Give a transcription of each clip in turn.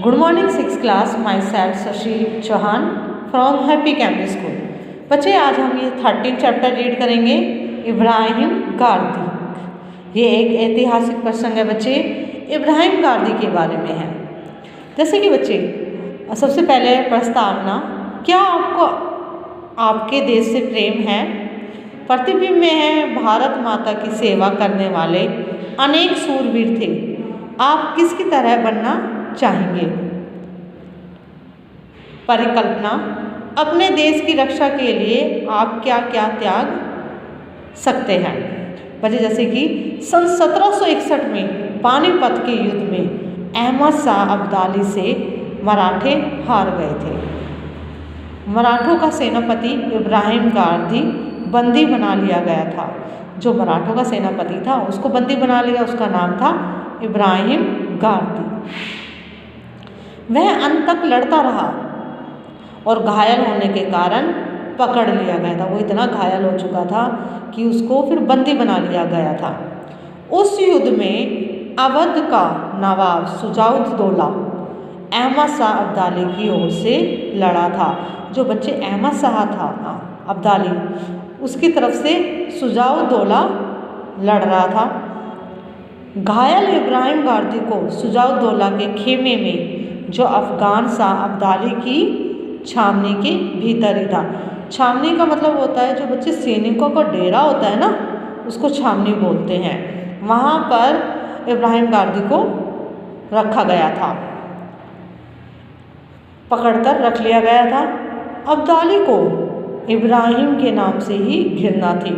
Good morning six class, myself Shashi Chauhan from happy Cambridge school. बच्चे आज हम ये 13 चैप्टर रीड करेंगे, इब्राहिम गारदी। ये एक ऐतिहासिक प्रसंग है बच्चे, इब्राहिम गारदी के बारे में है। जैसे कि बच्चे सबसे पहले प्रस्तावना, क्या आपको आपके देश से प्रेम है? प्रतिबिंब में है भारत माता की सेवा करने वाले अनेक सूरवीर थे। आप किसकी तरह बनना चाहेंगे? परिकल्पना, अपने देश की रक्षा के लिए आप क्या क्या त्याग सकते हैं? बच्चे जैसे कि सन 1761 में पानीपत के युद्ध में अहमद शाह अब्दाली से मराठे हार गए थे। मराठों का सेनापति इब्राहिम गारदी बंदी बना लिया गया था। जो मराठों का सेनापति था उसको बंदी बना लिया, उसका नाम था इब्राहिम गारदी। वह अंत तक लड़ता रहा और घायल होने के कारण पकड़ लिया गया था। वो इतना घायल हो चुका था कि उसको फिर बंदी बना लिया गया था। उस युद्ध में अवध का नवाब शुजाउद्दौला अहमद शाह अब्दाली की ओर से लड़ा था। जो बच्चे अहमद शाह था अब्दाली, उसकी तरफ से शुजाउद्दौला लड़ रहा था। घायल इब्राहिम गारदी को शुजाउद्दौला के खेमे में, जो अफगान शाह अब्दाली की छावनी के भीतर ही था। छावनी का मतलब होता है जो बच्चे सैनिकों का डेरा होता है ना, उसको छावनी बोलते हैं। वहाँ पर इब्राहिम गारदी को रखा गया था, पकड़कर रख लिया गया था। अब्दाली को इब्राहिम के नाम से ही घृणा थी।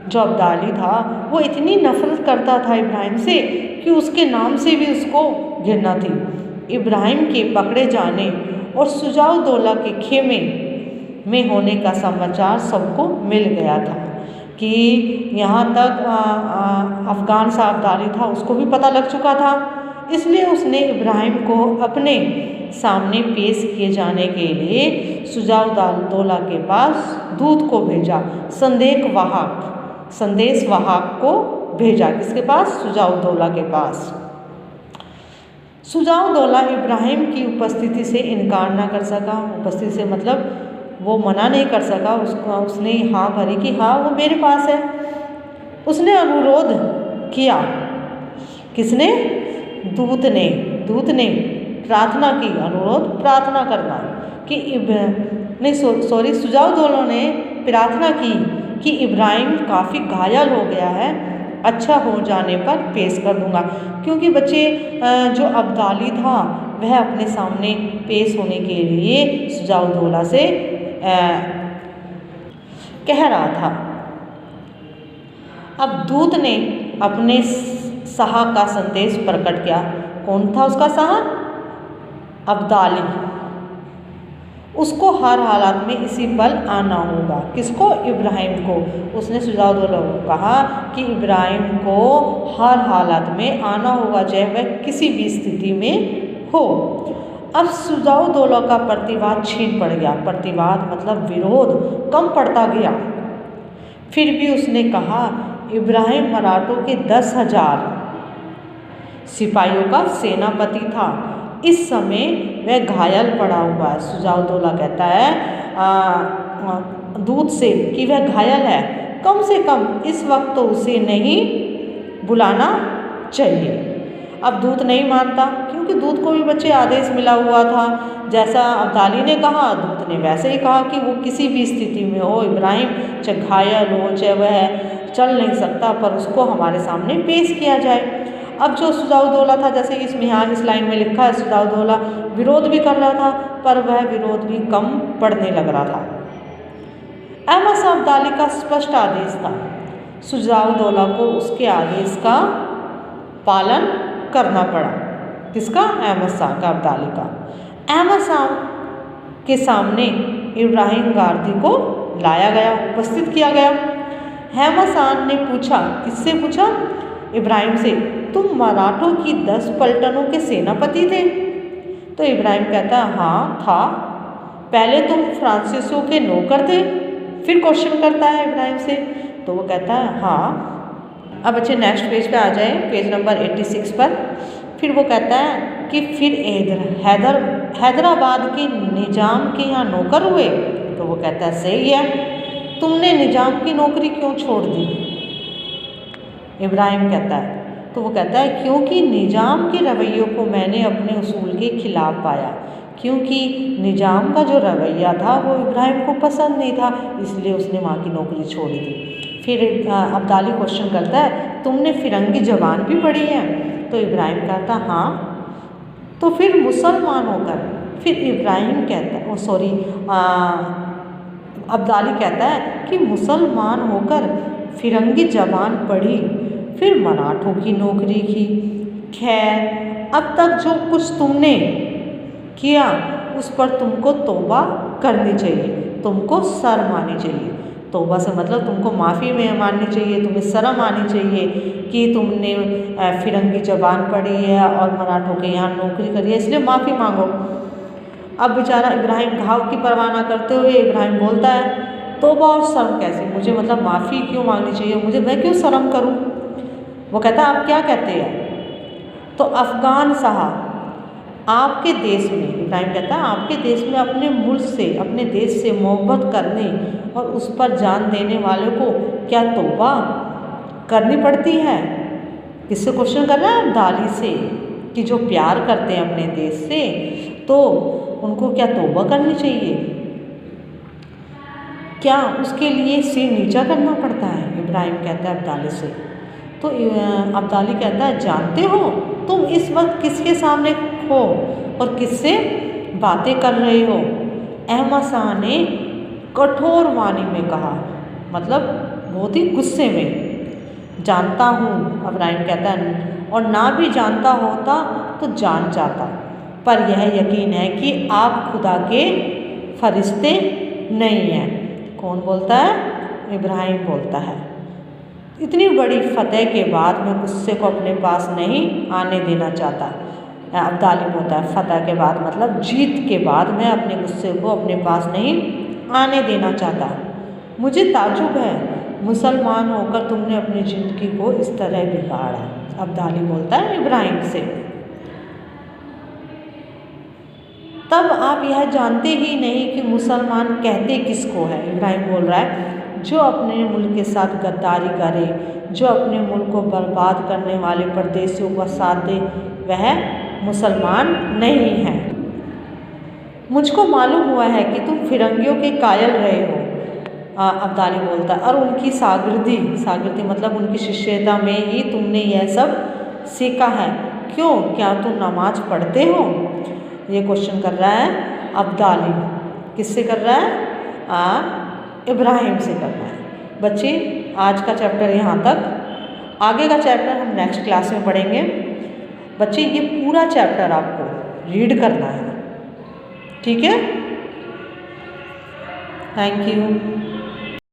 जो अब्दाली था वो इतनी नफरत करता था इब्राहिम से कि उसके नाम से भी उसको घृणा थी। इब्राहिम के पकड़े जाने और शुजाउद्दौला के खेमे में होने का समाचार सबको मिल गया था कि यहाँ तक अफगान शाह अब्दाली था, उसको भी पता लग चुका था। इसलिए उसने इब्राहिम को अपने सामने पेश किए जाने के लिए शुजाउद्दौला के पास दूत को भेजा, संदेश वाहक को भेजा। किसके पास? शुजाउद्दौला के पास। शुजाउद्दौला इब्राहिम की उपस्थिति से इनकार ना कर सका। उपस्थिति से मतलब वो मना नहीं कर सका। उसने हाँ भरी कि हाँ वो मेरे पास है। उसने अनुरोध किया। किसने? दूत ने प्रार्थना की। अनुरोध प्रार्थना करना कि शुजाउद्दौला ने प्रार्थना की कि इब्राहिम काफ़ी घायल हो गया है, अच्छा हो जाने पर पेश कर दूंगा। क्योंकि बच्चे जो अब्दाली था वह अपने सामने पेश होने के लिए शुजाउद्दौला से कह रहा था। अब दूत ने अपने शाह का संदेश प्रकट किया। कौन था उसका शाह? अब्दाली। उसको हर हालत में इसी पल आना होगा। किसको? इब्राहिम को। उसने शुजाउद्दौला को कहा कि इब्राहिम को हर हालत में आना होगा, चाहे वह किसी भी स्थिति में हो। अब शुजाउद्दौला का प्रतिवाद छीन पड़ गया। प्रतिवाद मतलब विरोध कम पड़ता गया। फिर भी उसने कहा, इब्राहिम मराठों के 10,000 सिपाहियों का सेनापति था। इस समय वह घायल पड़ा हुआ है। शुजाउद्दौला कहता है दूत से कि वह घायल है, कम से कम इस वक्त तो उसे नहीं बुलाना चाहिए। अब दूत नहीं मानता, क्योंकि दूत को भी बच्चे आदेश मिला हुआ था। जैसा अब्दाली ने कहा, दूत ने वैसे ही कहा कि वो किसी भी स्थिति में हो, इब्राहिम चाहे घायल हो, चाहे वह चल नहीं सकता, पर उसको हमारे सामने पेश किया जाए। अब जो शुजाउद्दौला था, जैसे इसमें यहाँ इस लाइन में लिखा है, शुजाउद्दौला विरोध भी कर रहा था, पर वह विरोध भी कम पड़ने लग रहा था। अहमद शाह अब्दाली का स्पष्ट आदेश था। शुजाउद्दौला को उसके आदेश का पालन करना पड़ा। किसका? अहमद शाह का, अब्दाली का। अहमद शाह के सामने इब्राहिम गारदी को लाया गया, उपस्थित किया गया। अहमद शाह ने पूछा, किससे पूछा? इब्राहिम से, तुम मराठों की 10 पलटनों के सेनापति थे? तो इब्राहिम कहता है, हाँ था। पहले तुम फ्रांसीसियों के नौकर थे? फिर क्वेश्चन करता है इब्राहिम से, तो वो कहता है हाँ। अब बच्चे नेक्स्ट पेज पे आ जाए, पेज नंबर 86 पर। फिर वो कहता है कि फिर हैदराबाद के निजाम के यहाँ नौकर हुए। तो वो कहता है सही है, तुमने निजाम की नौकरी क्यों छोड़ दी? इब्राहिम कहता है, तो वो कहता है क्योंकि निजाम के रवैयों को मैंने अपने उसूल के खिलाफ पाया, क्योंकि निजाम का जो रवैया था वो इब्राहिम को पसंद नहीं था, इसलिए उसने वहाँ की नौकरी छोड़ दी। फिर अब्दाली क्वेश्चन करता है, तुमने फिरंगी ज़बान भी पढ़ी है? तो इब्राहिम कहता हाँ। तो फिर मुसलमान होकर, फिर इब्राहिम कहता अब्दाली कहता है कि मुसलमान होकर फिरंगी ज़बान पढ़ी, फिर मराठों की नौकरी की। खैर, अब तक जो कुछ तुमने किया उस पर तुमको तौबा करनी चाहिए, तुमको शर्म आनी चाहिए। तौबा से मतलब तुमको माफ़ी में माननी चाहिए, तुम्हें शर्म आनी चाहिए कि तुमने फिरंगी ज़बान पढ़ी है और मराठों के यहाँ नौकरी करी है, इसलिए माफ़ी मांगो। अब बेचारा इब्राहिम घाव की परवाह ना करते हुए इब्राहिम बोलता है, तौबा और शर्म कैसे, मुझे मतलब माफ़ी क्यों मांगनी चाहिए, मुझे मैं क्यों शर्म करूँ? वो कहता है आप क्या कहते हैं? तो अफ़गान साहब, आपके देश में, इब्राहिम कहता है आपके देश में अपने मुल्क से, अपने देश से मोहब्बत करने और उस पर जान देने वालों को क्या तौबा करनी पड़ती है? किससे क्वेश्चन कर रहा है? अब्दाली से, कि जो प्यार करते हैं अपने देश से तो उनको क्या तौबा करनी चाहिए? क्या उसके लिए सिर नीचा करना पड़ता है? इब्राहिम कहता है अब्दाली से। तो अब्दाली कहता है जानते हो तुम इस वक्त किसके सामने हो और किससे बातें कर रहे हो? अहमद शाह ने कठोर वाणी में कहा, मतलब बहुत ही गुस्से में। जानता हूँ, इब्राहिम कहता है, और ना भी जानता होता तो जान जाता, पर यह यकीन है कि आप खुदा के फरिश्ते नहीं हैं। कौन बोलता है? इब्राहिम बोलता है। इतनी बड़ी फतेह के बाद मैं गुस्से को अपने पास नहीं आने देना चाहता। अब्दाली बोलता है फतेह के बाद मतलब जीत के बाद मैं अपने गुस्से को अपने पास नहीं आने देना चाहता। मुझे ताज्जुब है, मुसलमान होकर तुमने अपनी ज़िंदगी को इस तरह बिगाड़ा। अब्दाली बोलता है इब्राहिम से, तब आप यह जानते ही नहीं कि मुसलमान कहते किसको है। इब्राहिम बोल रहा है जो अपने मुल्क के साथ गद्दारी करे, जो अपने मुल्क को बर्बाद करने वाले परदेशियों का साथ दे, वह मुसलमान नहीं है। मुझको मालूम हुआ है कि तुम फिरंगियों के कायल रहे हो। अब्दाली बोलता है, और उनकी शागिर्दी मतलब उनकी शिष्यता में ही तुमने यह सब सीखा है। क्यों, क्या तुम नमाज पढ़ते हो? ये क्वेश्चन कर रहा है अब्दाली। किससे कर रहा है? इब्राहिम से कर रहा है। बच्चे, आज का चैप्टर यहाँ तक, आगे का चैप्टर हम नेक्स्ट क्लास में पढ़ेंगे। बच्चे, ये पूरा चैप्टर आपको रीड करना है, ठीक है? Thank you.